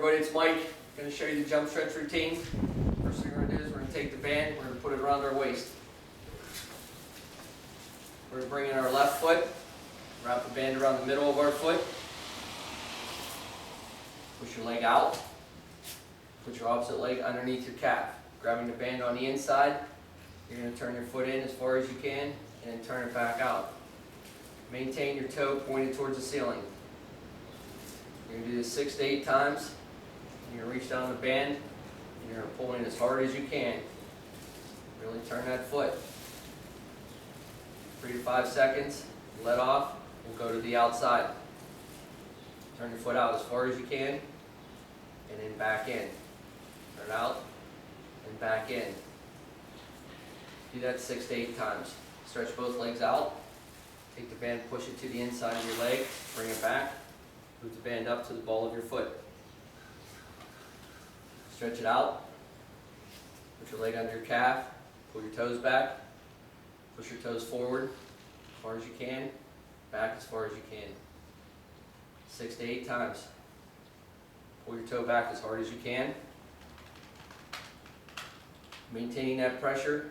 everybody, it's Mike. I'm going to show you the jump stretch routine. First thing we're going to do is we're going to take the band, we're going to put it around our waist. We're going to bring in our left foot, wrap the band around the middle of our foot. Push your leg out. Put your opposite leg underneath your calf. Grabbing the band on the inside, you're going to turn your foot in as far as you can and then turn it back out. Maintain your toe pointed towards the ceiling. You're going to do this 6 to 8 times. You're going to reach down the band and you're going to pull in as hard as you can. Really turn that foot. 3 to 5 seconds. Let off. We'll go to the outside. Turn your foot out as far as you can and then back in. Turn out and back in. Do that 6 to 8 times. Stretch both legs out. Take the band, push it to the inside of your leg, bring it back. Move the band up to the ball of your foot. Stretch it out. Put your leg under your calf. Pull your toes back. Push your toes forward as far as you can. Back as far as you can. 6 to 8 times. Pull your toe back as hard as you can. Maintaining that pressure.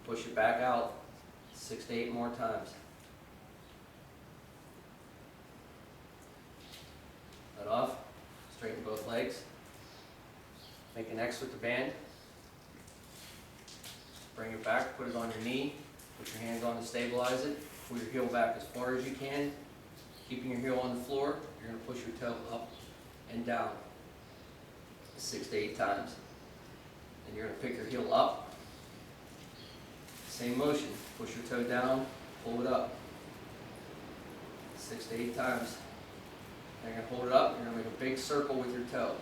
Push it back out. 6 to 8 more times. Let off. Straighten both legs. Make an X with the band. Bring it back. Put it on your knee. Put your hands on to stabilize it. Pull your heel back as far as you can. Keeping your heel on the floor. You're going to push your toe up and down. 6 to 8 times. And you're going to pick your heel up. Same motion. Push your toe down. Pull it up. 6 to 8 times. You're going to hold it up, you're going to make a big circle with your toe.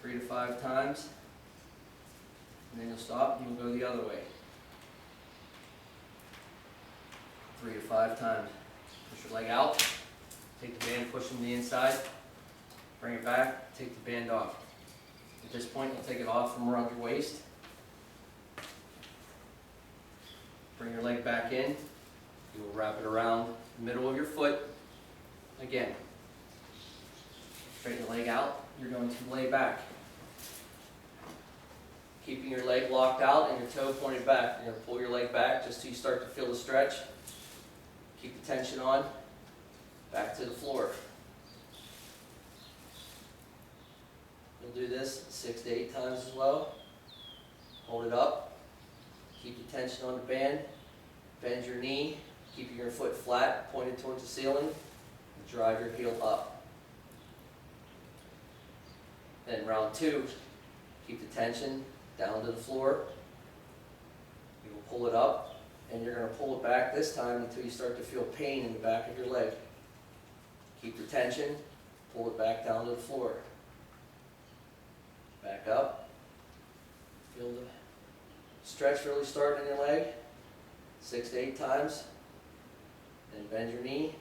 3 to 5 times. And then you'll stop and you'll go the other way. 3 to 5 times. Push your leg out. Take the band, push them to the inside. Bring it back, take the band off. At this point, you'll take it off from around your waist. Bring your leg back in. You will wrap it around the middle of your foot. Again, straighten the leg out. You're going to lay back. Keeping your leg locked out and your toe pointed back. You're going to pull your leg back just till you start to feel the stretch. Keep the tension on. Back to the floor. You'll do this 6 to 8 times as well. Hold it up. Keep the tension on the band. Bend your knee. Keeping your foot flat, pointed towards the ceiling. Drive your heel up. Then round 2, keep the tension down to the floor. You will pull it up, and you're going to pull it back this time until you start to feel pain in the back of your leg. Keep the tension, pull it back down to the floor. Back up. Feel the stretch really starting in your leg. 6 to 8 times. And bend your knee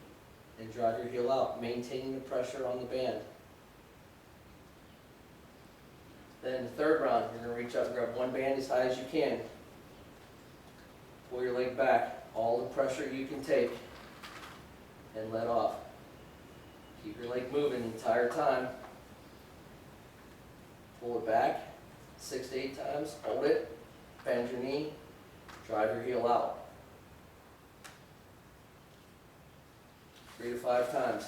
and drive your heel out, maintaining the pressure on the band. Then the third round, you're going to reach up and grab one band as high as you can. Pull your leg back, all the pressure you can take, and let off. Keep your leg moving the entire time. Pull it back 6 to 8 times, hold it, bend your knee, drive your heel out. 3 to 5 times.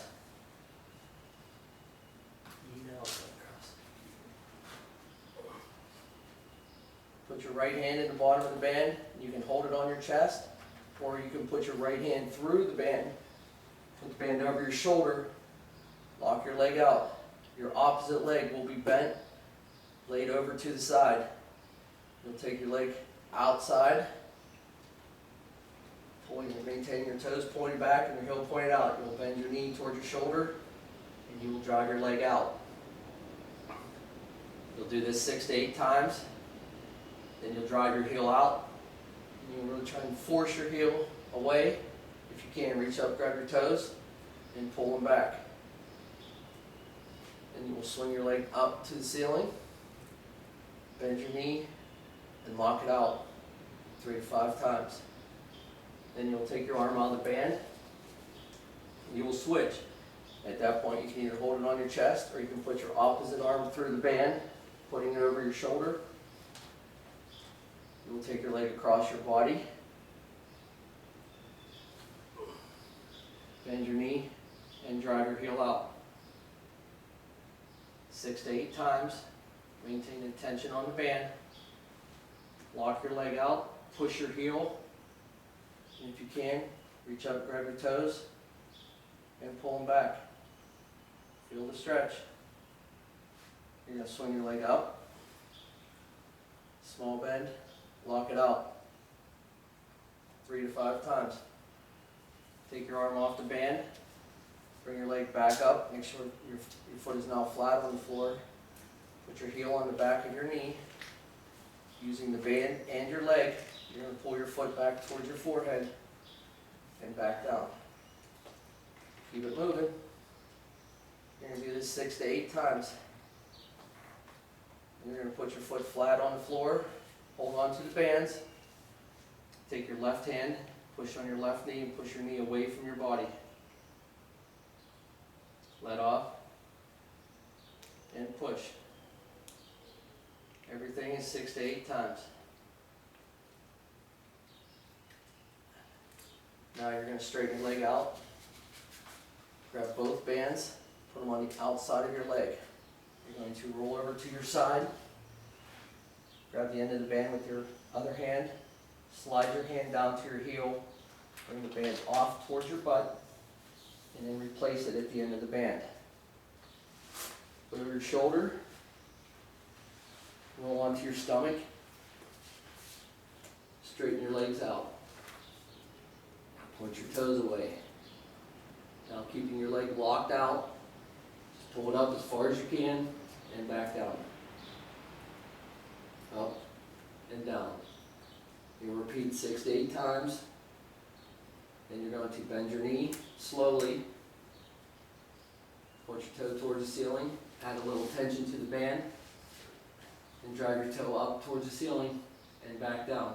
Put your right hand in the bottom of the band. You can hold it on your chest, or you can put your right hand through the band. Put the band over your shoulder. Lock your leg out. Your opposite leg will be bent, laid over to the side. You'll take your leg outside. You'll maintain your toes pointed back and your heel pointed out. You'll bend your knee towards your shoulder and you will drive your leg out. You'll do this 6 to 8 times. Then you'll drive your heel out. And you'll really try and force your heel away. If you can, reach up, grab your toes, and pull them back. Then you will swing your leg up to the ceiling. Bend your knee and lock it out 3 to 5 times. Then you'll take your arm out of the band. And you will switch. At that point, you can either hold it on your chest or you can put your opposite arm through the band, putting it over your shoulder. You will take your leg across your body. Bend your knee and drive your heel out. 6 to 8 times. Maintain the tension on the band. Lock your leg out. Push your heel. And if you can, reach up, grab your toes, and pull them back. Feel the stretch. You're going to swing your leg up. Small bend. Lock it out. 3 to 5 times. Take your arm off the band. Bring your leg back up. Make sure your foot is now flat on the floor. Put your heel on the back of your knee. Using the band and your leg, you're going to pull your foot back towards your forehead and back down. Keep it moving. You're going to do this 6 to 8 times. And you're going to put your foot flat on the floor. Hold on to the bands. Take your left hand, push on your left knee, and push your knee away from your body. Let off and push. Everything is 6 to 8 times. Now you're going to straighten your leg out. Grab both bands, put them on the outside of your leg. You're going to roll over to your side. Grab the end of the band with your other hand. Slide your hand down to your heel. Bring the band off towards your butt. And then replace it at the end of the band. Put over your shoulder. Roll onto your stomach. Straighten your legs out. Point your toes away. Now keeping your leg locked out, just pull it up as far as you can and back down. Up and down. You repeat 6 to 8 times. Then you're going to bend your knee slowly. Point your toe towards the ceiling. Add a little tension to the band. And drive your toe up towards the ceiling and back down.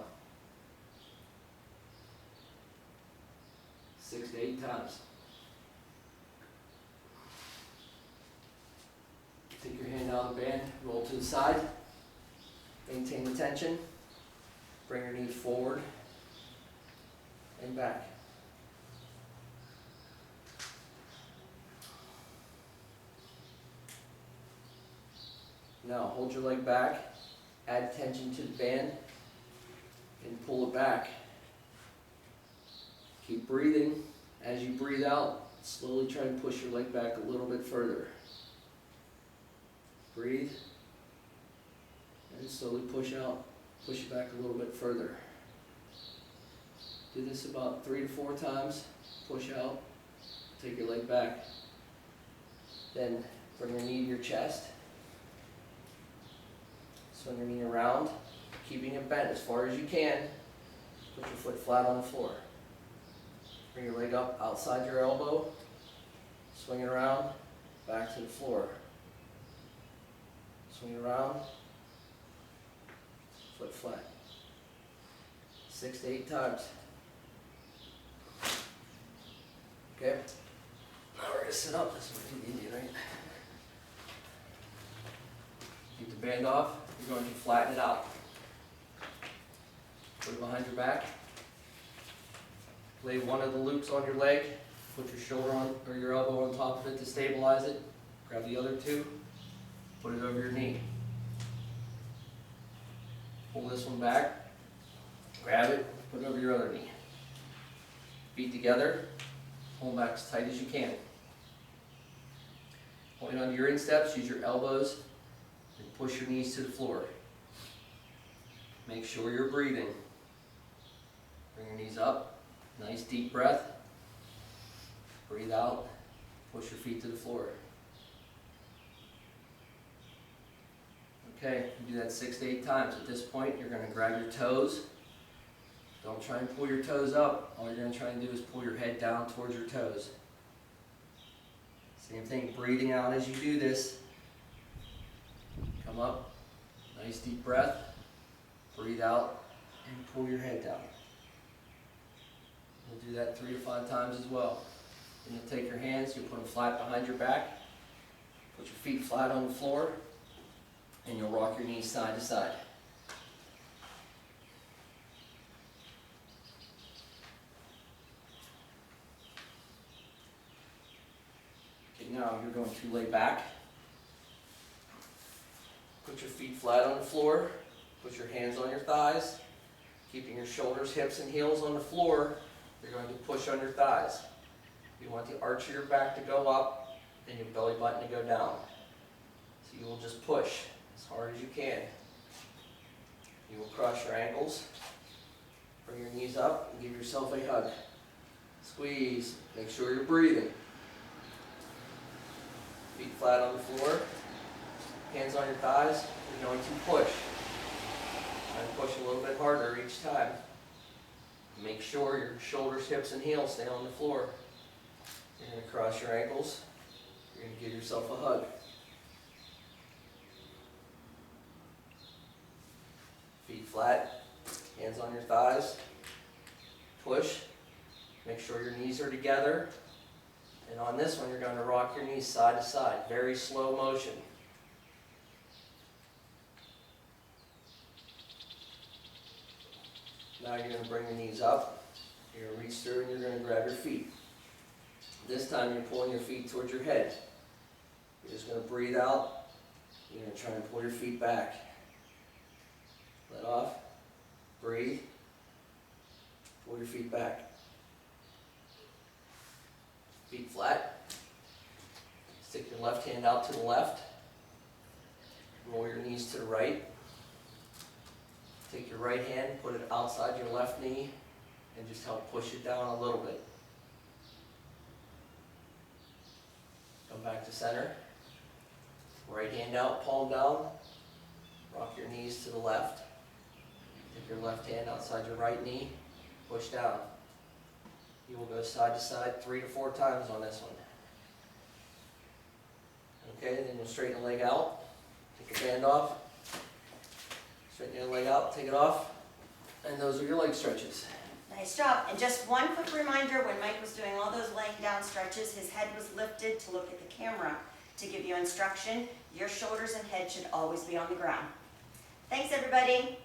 6 to 8 times. Take your hand out of the band, roll to the side. Maintain the tension. Bring your knees forward and back. Now hold your leg back, add tension to the band, and pull it back. Keep breathing. As you breathe out, slowly try and push your leg back a little bit further. Breathe, and slowly push out, push it back a little bit further. Do this about 3 to 4 times. Push out, take your leg back. Then bring your knee to your chest. Swing your knee around, keeping it bent as far as you can. Put your foot flat on the floor. Bring your leg up outside your elbow. Swing it around, back to the floor. Swing it around, foot flat. 6 to 8 times. Okay? Now we're going to sit up. This is what you need, right? Keep the band off. You're going to flatten it out. Put it behind your back. Lay one of the loops on your leg. Put your shoulder on or your elbow on top of it to stabilize it. Grab the other two. Put it over your knee. Pull this one back. Grab it. Put it over your other knee. Feet together. Pull them back as tight as you can. Holding onto your insteps, use your elbows and push your knees to the floor. Make sure you're breathing. Bring your knees up. Nice deep breath. Breathe out. Push your feet to the floor. Okay, you do that 6 to 8 times. At this point, you're going to grab your toes. Don't try and pull your toes up. All you're going to try and do is pull your head down towards your toes. Same thing, breathing out as you do this. Come up, nice deep breath. Breathe out and pull your head down. We'll do that 3 to 5 times as well. And you'll take your hands, you put them flat behind your back, put your feet flat on the floor, and you'll rock your knees side to side. Okay, now you're going to lay back. Put your feet flat on the floor, put your hands on your thighs, keeping your shoulders, hips, and heels on the floor. You're going to push on your thighs. You want the arch of your back to go up and your belly button to go down. So you will just push as hard as you can. You will cross your ankles, bring your knees up, and give yourself a hug. Squeeze, make sure you're breathing. Feet flat on the floor, hands on your thighs. You're going to push. Try to push a little bit harder each time. Make sure your shoulders, hips, and heels stay on the floor. You're going to cross your ankles. You're going to give yourself a hug. Feet flat, hands on your thighs. Push. Make sure your knees are together. And on this one, you're going to rock your knees side to side. Very slow motion. Now you're going to bring your knees up. You're going to reach through and you're going to grab your feet. This time you're pulling your feet towards your head. You're just going to breathe out. You're going to try and pull your feet back. Let off. Breathe. Pull your feet back. Feet flat. Stick your left hand out to the left. Roll your knees to the right. Take your right hand, put it outside your left knee, and just help push it down a little bit. Come back to center. Right hand out, palm down. Rock your knees to the left. Take your left hand outside your right knee, push down. You will go side to side 3 to 4 times on this one. Okay, then you'll straighten the leg out. Take the band off. Straighten your leg out, take it off. And those are your leg stretches. Nice job. And just one quick reminder, when Mike was doing all those laying down stretches, his head was lifted to look at the camera to give you instruction. Your shoulders and head should always be on the ground. Thanks, everybody.